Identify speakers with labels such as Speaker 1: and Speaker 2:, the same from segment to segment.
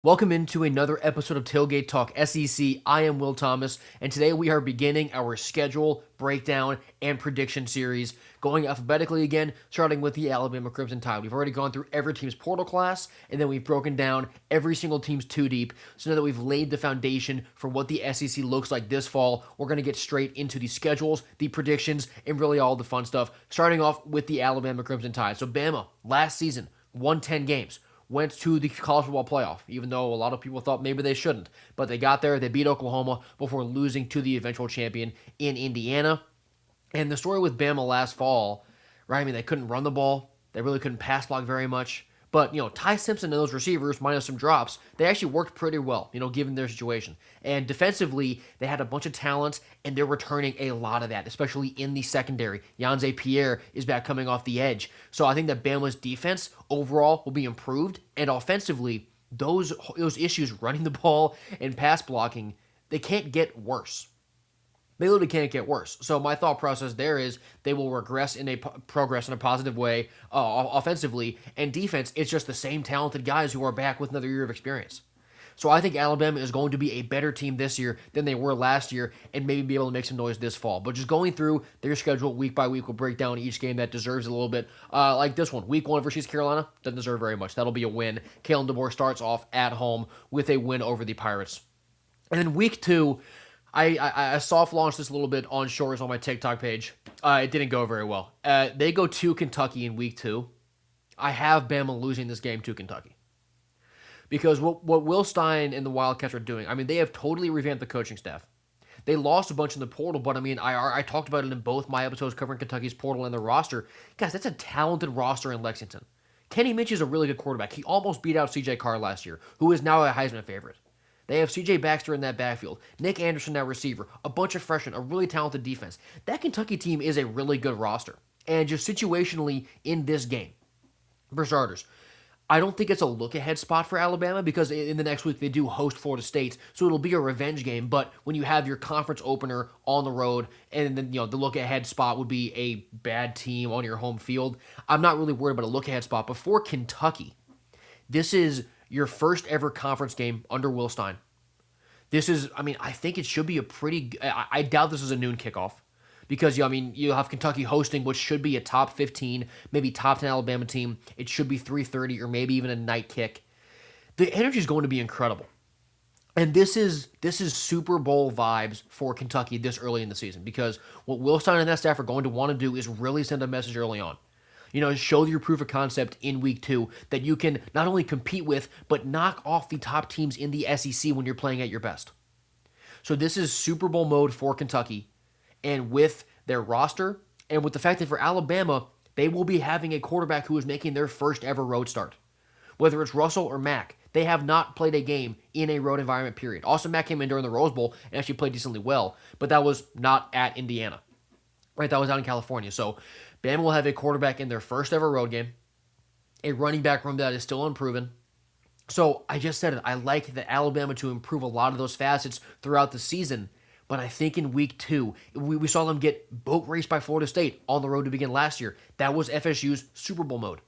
Speaker 1: Welcome into another episode of Tailgate Talk SEC. I am Will Thomas, and today we are beginning our schedule, breakdown, and prediction series, going alphabetically again, starting with the Alabama Crimson Tide. We've already gone through every team's portal class, and then we've broken down every single team's two deep. So now that we've laid the foundation for what the SEC looks like this fall, we're going to get straight into the schedules, the predictions, and really all the fun stuff, starting off with the Alabama Crimson Tide. So Bama, last season, won 10 games. Went to the college football playoff, even though a lot of people thought maybe they shouldn't. But they got there, they beat Oklahoma before losing to the eventual champion in Indiana. And the story with Bama last fall, right? I mean, they couldn't run the ball. They really couldn't pass block very much. But, Ty Simpson and those receivers, minus some drops, they actually worked pretty well, given their situation. And defensively, they had a bunch of talent, and they're returning a lot of that, especially in the secondary. Yanze Pierre is back coming off the edge. So I think that Bama's defense overall will be improved. And offensively, those issues running the ball and pass blocking, they can't get worse. They literally can't get worse. So my thought process there is they will progress in a positive way offensively, and defense, it's just the same talented guys who are back with another year of experience. So I think Alabama is going to be a better team this year than they were last year and maybe be able to make some noise this fall. But just going through their schedule week by week, we'll break down each game that deserves a little bit. Like this one, week 1 versus Carolina, doesn't deserve very much. That'll be a win. Kalen DeBoer starts off at home with a win over the Pirates. And then week 2, I soft launched this a little bit on Shores on my TikTok page. It didn't go very well. They go to Kentucky in week 2. I have Bama losing this game to Kentucky. Because what Will Stein and the Wildcats are doing, I mean, they have totally revamped the coaching staff. They lost a bunch in the portal, but I mean, I talked about it in both my episodes covering Kentucky's portal and the roster. Guys, that's a talented roster in Lexington. Kenny Minchey is a really good quarterback. He almost beat out C.J. Carr last year, who is now a Heisman favorite. They have C.J. Baxter in that backfield, Nick Anderson at receiver, a bunch of freshmen, a really talented defense. That Kentucky team is a really good roster. And just situationally in this game, for starters, I don't think it's a look-ahead spot for Alabama because in the next week they do host Florida State, so it'll be a revenge game. But when you have your conference opener on the road, and then the look-ahead spot would be a bad team on your home field, I'm not really worried about a look-ahead spot. But for Kentucky, this is your first ever conference game under Will Stein. This is, I think it should be a pretty, I doubt this is a noon kickoff because, you have Kentucky hosting, which should be a top 15, maybe top 10 Alabama team. It should be 3:30 or maybe even a night kick. The energy is going to be incredible. And this is Super Bowl vibes for Kentucky this early in the season because what Will Stein and that staff are going to want to do is really send a message early on. Show your proof of concept in week 2 that you can not only compete with, but knock off the top teams in the SEC when you're playing at your best. So this is Super Bowl mode for Kentucky. And with their roster, and with the fact that for Alabama, they will be having a quarterback who is making their first ever road start. Whether it's Russell or Mack, they have not played a game in a road environment, period. Austin Mack came in during the Rose Bowl and actually played decently well, but that was not at Indiana. Right, that was out in California. So Bama will have a quarterback in their first ever road game, a running back room that is still unproven. So I just said it. I like that Alabama to improve a lot of those facets throughout the season. But I think in week 2, we saw them get boat raced by Florida State on the road to begin last year. That was FSU's Super Bowl mode.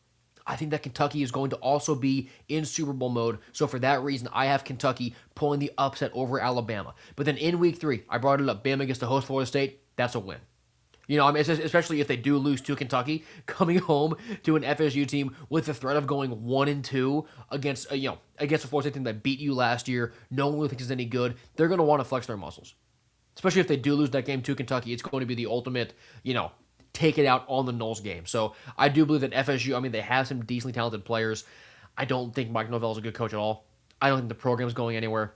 Speaker 1: I think that Kentucky is going to also be in Super Bowl mode. So for that reason, I have Kentucky pulling the upset over Alabama. But then in week 3, I brought it up. Bama gets to host Florida State. That's a win. Especially if they do lose to Kentucky, coming home to an FSU team with the threat of going 1-2 against a Florida State team that beat you last year, no one really thinks is any good. They're going to want to flex their muscles, especially if they do lose that game to Kentucky. It's going to be the ultimate, take it out on the Noles game. So I do believe that FSU, they have some decently talented players. I don't think Mike Norvell is a good coach at all. I don't think the program is going anywhere.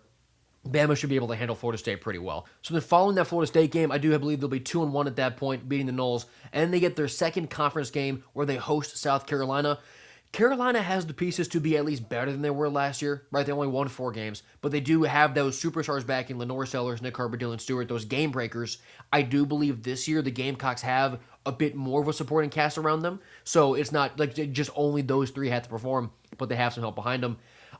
Speaker 1: Bama should be able to handle Florida State pretty well. So then following that Florida State game, I do believe they'll be 2-1 at that point, beating the Noles. And then they get their second conference game where they host South Carolina. Carolina has the pieces to be at least better than they were last year, right? They only won 4 games, but they do have those superstars back in Lenore Sellers, Nick Herbert, Dylan Stewart, those game breakers. I do believe this year the Gamecocks have a bit more of a supporting cast around them, so it's not like just only those 3 had to perform, but they have some help behind them.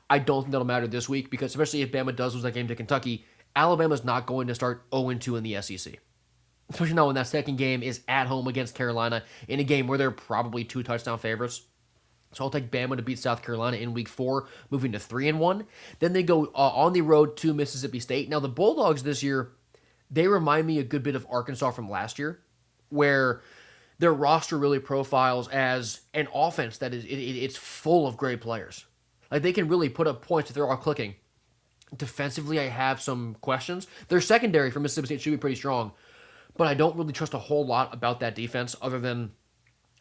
Speaker 1: I don't think that'll matter this week because especially if Bama does lose that game to Kentucky, Alabama's not going to start 0-2 in the SEC. Especially now when that second game is at home against Carolina in a game where they're probably 2 touchdown favorites. So I'll take Bama to beat South Carolina in week 4, moving to 3-1. Then they go on the road to Mississippi State. Now the Bulldogs this year, they remind me a good bit of Arkansas from last year, where their roster really profiles as an offense that it's full of great players. Like they can really put up points if they're all clicking. Defensively, I have some questions. Their secondary for Mississippi State should be pretty strong, but I don't really trust a whole lot about that defense other than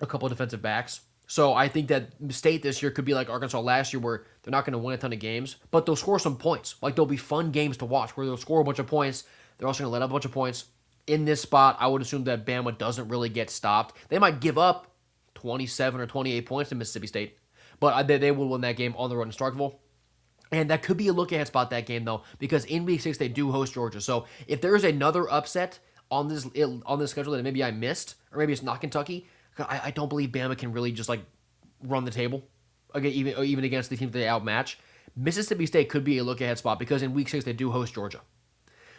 Speaker 1: a couple of defensive backs. So I think that State this year could be like Arkansas last year, where they're not going to win a ton of games, but they'll score some points. Like they'll be fun games to watch, where they'll score a bunch of points. They're also going to let up a bunch of points. In this spot, I would assume that Bama doesn't really get stopped. They might give up 27 or 28 points to Mississippi State, but they will win that game on the road in Starkville. And that could be a look-ahead spot, that game, though, because in Week 6 they do host Georgia. So if there's another upset on this schedule that maybe I missed, or maybe it's not Kentucky, I don't believe Bama can really just like run the table, again, even against the team that they outmatch. Mississippi State could be a look-ahead spot because in Week 6 they do host Georgia.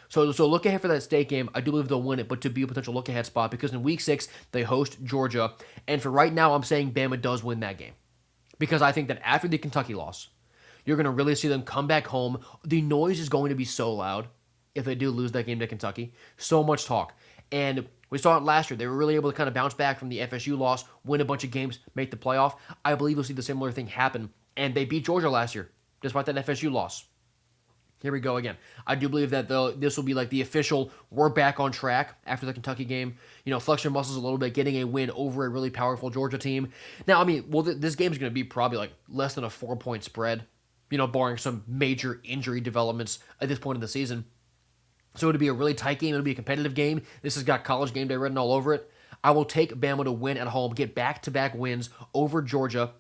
Speaker 1: So look ahead for that State game. I do believe they'll win it, but to be a potential look-ahead spot because in Week 6 they host Georgia. And for right now, I'm saying Bama does win that game because I think that after the Kentucky loss, you're going to really see them come back home. The noise is going to be so loud if they do lose that game to Kentucky. So much talk. And we saw it last year. They were really able to kind of bounce back from the FSU loss, win a bunch of games, make the playoff. I believe you'll see the similar thing happen. And they beat Georgia last year, despite that FSU loss. Here we go again. I do believe that this will be like the official, we're back on track after the Kentucky game. You know, flex your muscles a little bit, getting a win over a really powerful Georgia team. Now, I mean, well, this game is going to be probably like less than a 4-point spread, you know, barring some major injury developments at this point in the season. So it'll be a really tight game. It'll be a competitive game. This has got College Game Day written all over it. I will take Bama to win at home, get back-to-back wins over Georgia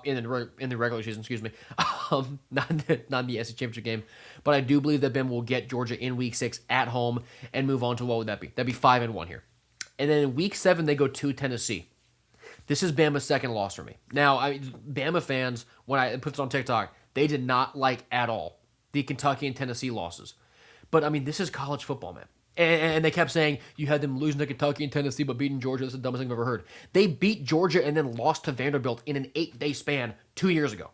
Speaker 1: in the regular season, excuse me, not in the SEC championship game. But I do believe that Bama will get Georgia in Week 6 at home and move on to, what would that be? That'd be 5-1 here. And then in Week 7, they go to Tennessee. This is Bama's second loss for me. Now, Bama fans, when I put this on TikTok, they did not like at all the Kentucky and Tennessee losses. But, I mean, this is college football, man. And they kept saying, you had them losing to Kentucky and Tennessee but beating Georgia. This is the dumbest thing I've ever heard. They beat Georgia and then lost to Vanderbilt in an 8-day span 2 years ago.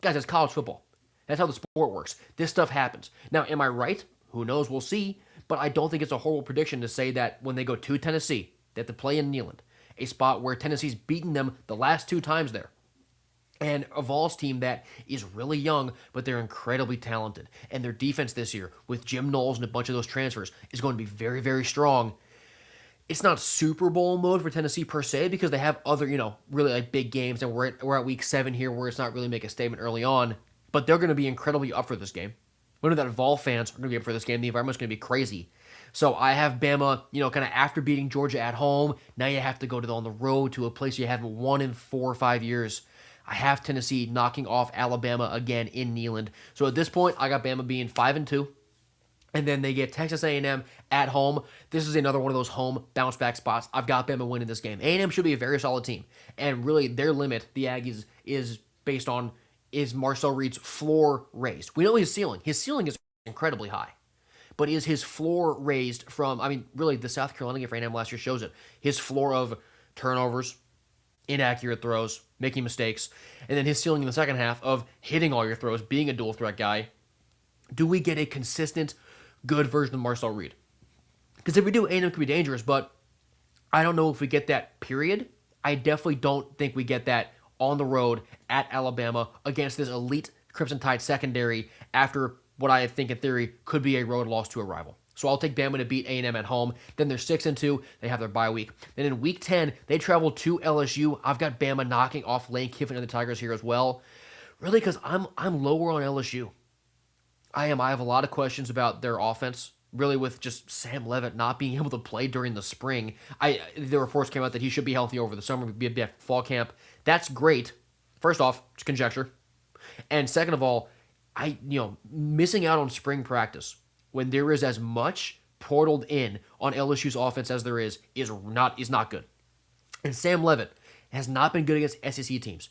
Speaker 1: Guys, that's college football. That's how the sport works. This stuff happens. Now, am I right? Who knows? We'll see. But I don't think it's a horrible prediction to say that when they go to Tennessee, they have to play in Neyland, a spot where Tennessee's beaten them the last 2 times there. And a Vols team that is really young, but they're incredibly talented. And their defense this year, with Jim Knowles and a bunch of those transfers, is going to be very, very strong. It's not Super Bowl mode for Tennessee per se because they have other, really like big games. And we're at Week 7 here where it's not really make a statement early on. But they're going to be incredibly up for this game. We know that Vol fans are going to be up for this game. The environment's going to be crazy. So I have Bama, kind of after beating Georgia at home, now you have to go on the road to a place you haven't won in 4 or 5 years. I have Tennessee knocking off Alabama again in Neyland. So at this point, I got Bama being 5-2. And then they get Texas A&M at home. This is another one of those home bounce back spots. I've got Bama winning this game. A&M should be a very solid team. And really, their limit, the Aggies, is based on, is Marcel Reed's floor raised? We know his ceiling. His ceiling is incredibly high. But is his floor raised from, really, the South Carolina game for A&M last year shows it. His floor of turnovers, inaccurate throws, making mistakes, and then his ceiling in the second half of hitting all your throws, being a dual threat guy. Do we get a consistent, good version of Marcel Reed? Because if we do, A&M could be dangerous, but I don't know if we get that, period. I definitely don't think we get that on the road at Alabama against this elite Crimson Tide secondary after what I think in theory could be a road loss to a rival. So I'll take Bama to beat A&M at home. Then they're 6-2. They have their bye week. Then in Week 10, they travel to LSU. I've got Bama knocking off Lane Kiffin and the Tigers here as well. Really, because I'm lower on LSU. I am. I have a lot of questions about their offense. Really, with just Sam Leavitt not being able to play during the spring. The reports came out that he should be healthy over the summer, be at fall camp. That's great. First off, it's conjecture. And second of all, missing out on spring practice when there is as much portaled in on LSU's offense as there is not good. And Sam Leavitt has not been good against SEC teams.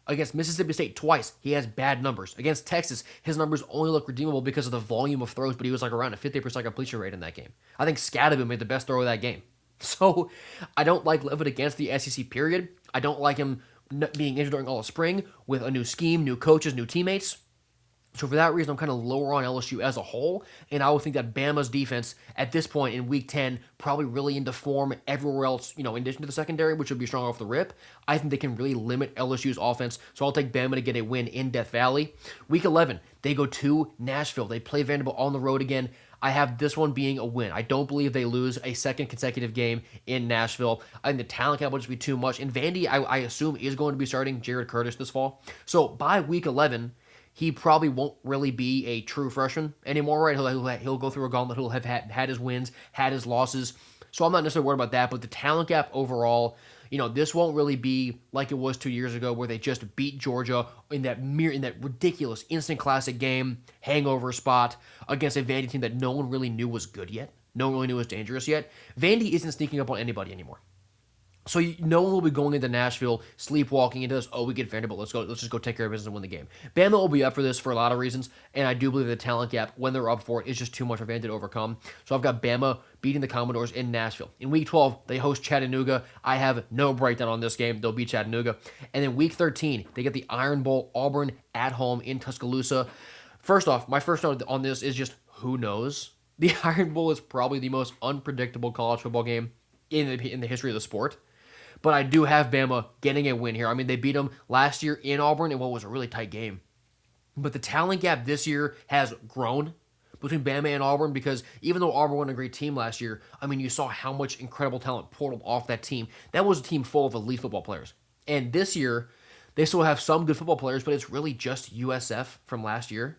Speaker 1: Against Mississippi State twice, he has bad numbers. Against Texas, his numbers only look redeemable because of the volume of throws, but he was like around a 50% completion rate in that game. I think Scadaboo made the best throw of that game. So I don't like Leavitt against the SEC, period. I don't like him being injured during all of spring with a new scheme, new coaches, new teammates. So for that reason, I'm kind of lower on LSU as a whole, and I would think that Bama's defense at this point in Week 10 probably really into form everywhere else, in addition to the secondary, which would be strong off the rip. I think they can really limit LSU's offense, so I'll take Bama to get a win in Death Valley. Week 11, they go to Nashville. They play Vanderbilt on the road again. I have this one being a win. I don't believe they lose a second consecutive game in Nashville. I think the talent gap will just be too much. And Vandy, I assume, is going to be starting Jared Curtis this fall. So by Week 11, he probably won't really be a true freshman anymore, right? He'll go through a gauntlet. He'll have had his wins, had his losses. So I'm not necessarily worried about that. But the talent gap overall, this won't really be like it was 2 years ago where they just beat Georgia in that ridiculous instant classic game, hangover spot against a Vandy team that no one really knew was good yet. No one really knew was dangerous yet. Vandy isn't sneaking up on anybody anymore. So no one will be going into Nashville, sleepwalking into this, we get Vanderbilt, let's just go take care of business and win the game. Bama will be up for this for a lot of reasons, and I do believe the talent gap, when they're up for it, is just too much for Vandy to overcome. So I've got Bama beating the Commodores in Nashville. In Week 12, they host Chattanooga. I have no breakdown on this game. They'll beat Chattanooga. And then Week 13, they get the Iron Bowl, Auburn at home in Tuscaloosa. First off, my first note on this is just, who knows? The Iron Bowl is probably the most unpredictable college football game in the history of the sport. But I do have Bama getting a win here. I mean, they beat them last year in Auburn in what was a really tight game. But the talent gap this year has grown between Bama and Auburn because even though Auburn wasn't a great team last year, I mean, you saw how much incredible talent portaled off that team. That was a team full of elite football players. And this year, they still have some good football players, but it's really just USF from last year.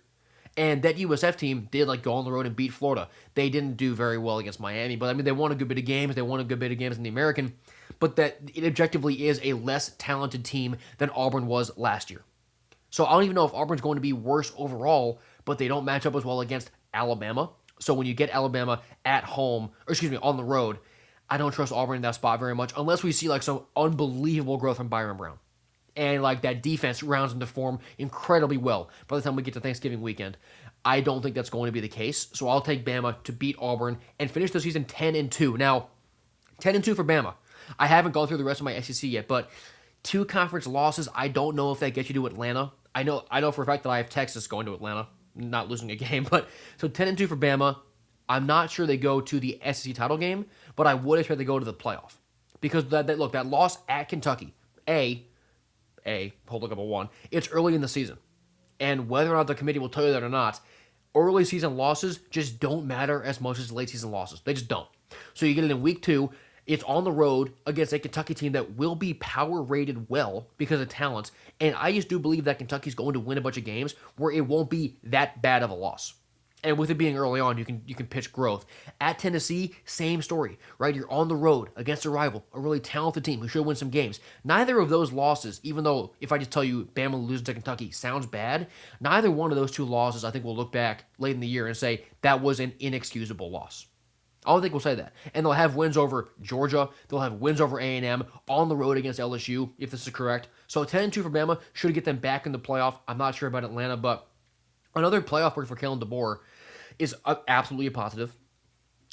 Speaker 1: And that USF team did go on the road and beat Florida. They didn't do very well against Miami, but I mean, they won a good bit of games. They won a good bit of games in the American, but that it objectively is a less talented team than Auburn was last year. So I don't even know if Auburn's going to be worse overall, but they don't match up as well against Alabama. So when you get Alabama at home, on the road, I don't trust Auburn in that spot very much unless we see some unbelievable growth from Byron Brown. And that defense rounds into form incredibly well by the time we get to Thanksgiving weekend. I don't think that's going to be the case. So I'll take Bama to beat Auburn and finish the season 10-2. Now, 10-2 for Bama. I haven't gone through the rest of my SEC yet, but 2 conference losses, I don't know if that gets you to Atlanta. I know for a fact that I have Texas going to Atlanta, not losing a game. But so 10-2 for Bama. I'm not sure they go to the SEC title game, but I would expect they go to the playoff. Because that loss at Kentucky, hold up a 1. It's early in the season. And whether or not the committee will tell you that or not, early season losses just don't matter as much as late season losses. They just don't. So you get it in Week 2. It's on the road against a Kentucky team that will be power rated well because of talent. And I just do believe that Kentucky's going to win a bunch of games where it won't be that bad of a loss. And with it being early on, you can pitch growth. At Tennessee, same story, right? You're on the road against a rival, a really talented team who should win some games. Neither of those losses, even though if I just tell you Bama loses to Kentucky sounds bad, neither one of those 2 losses I think we'll look back late in the year and say that was an inexcusable loss. I don't think we'll say that. And they'll have wins over Georgia. They'll have wins over A&M on the road against LSU, if this is correct. So 10-2 for Bama should get them back in the playoff. I'm not sure about Atlanta, but another playoff word for Kalen DeBoer is absolutely a positive,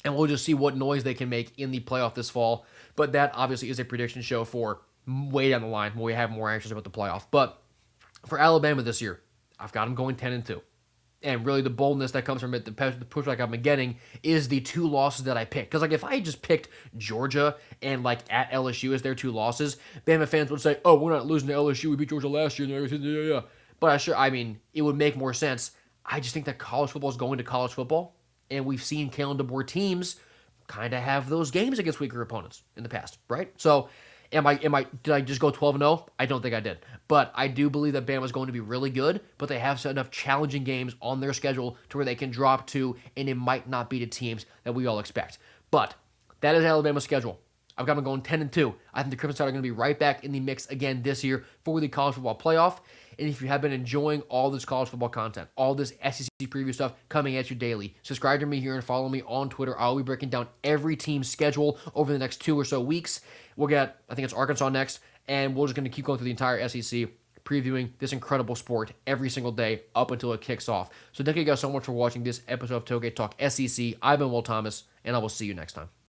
Speaker 1: and we'll just see what noise they can make in the playoff this fall. But that obviously is a prediction show for way down the line when we have more anxious about the playoff. But for Alabama this year, I've got them going 10-2. And really the boldness that comes from it, the pushback I've been getting, is the 2 losses that I picked. Because if I just picked Georgia and at LSU as their 2 losses, Bama fans would say, oh, we're not losing to LSU. We beat Georgia last year. Yeah. But it would make more sense. I just think that college football is going to college football, and we've seen Kalen DeBoer teams kind of have those games against weaker opponents in the past, right? So, did I just go 12-0? I don't think I did, but I do believe that Bama is going to be really good, but they have enough challenging games on their schedule to where they can drop to, and it might not be the teams that we all expect. But that is Alabama's schedule. I've got them going 10-2. I think the Crimson Tide are going to be right back in the mix again this year for the college football playoff. And if you have been enjoying all this college football content, all this SEC preview stuff coming at you daily, subscribe to me here and follow me on Twitter. I'll be breaking down every team's schedule over the next 2 or so weeks. We'll get, I think it's Arkansas next, and we're just going to keep going through the entire SEC, previewing this incredible sport every single day up until it kicks off. So thank you guys so much for watching this episode of Tailgate Talk SEC. I've been Will Thomas, and I will see you next time.